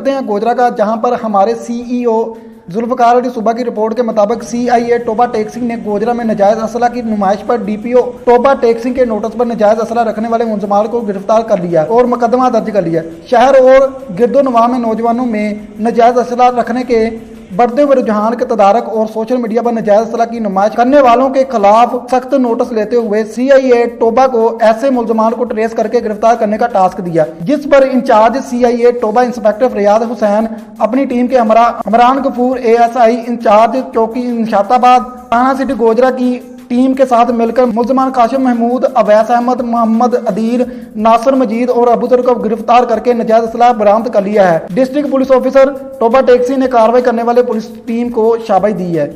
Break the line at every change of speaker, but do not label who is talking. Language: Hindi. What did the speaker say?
करते हैं गोजरा का, जहां पर हमारे सीईओ जुल्फकार अली सुबह की रिपोर्ट के मुताबिक सीआईए टोबा टेक सिंह ने गोजरा में नजायज असला की नुमाइश पर डीपीओ टोबा टेक सिंह के नोटिस पर नजायज असला रखने वाले मुलजमान को गिरफ्तार कर लिया और मुकदमा दर्ज कर लिया। शहर और गिरदोनवा में नौजवानों में नजायज असला रखने के बढ़ते हुए रुझान के तदारक और सोशल मीडिया पर नजायज असला की नुमाइश करने वालों के खिलाफ सख्त नोटिस लेते हुए सीआईए टोबा को ऐसे मुलजमान को ट्रेस करके गिरफ्तार करने का टास्क दिया, जिस पर इंचार्ज सीआईए टोबा इंस्पेक्टर फरियाद हुसैन अपनी टीम के इमरान गफूर एएसआई इंचार्ज चौकी निशाताबाद थाना सिटी गोजरा की टीम के साथ मिलकर मुलजमान काशिम महमूद, अवैस अहमद, मोहम्मद अदील, नासिर मजीद और अबूतर को गिरफ्तार करके नजायज असला बरामद कर लिया है। District police officer Toba taxi ने कार्रवाई करने वाले पुलिस टीम को शाबाश दी है।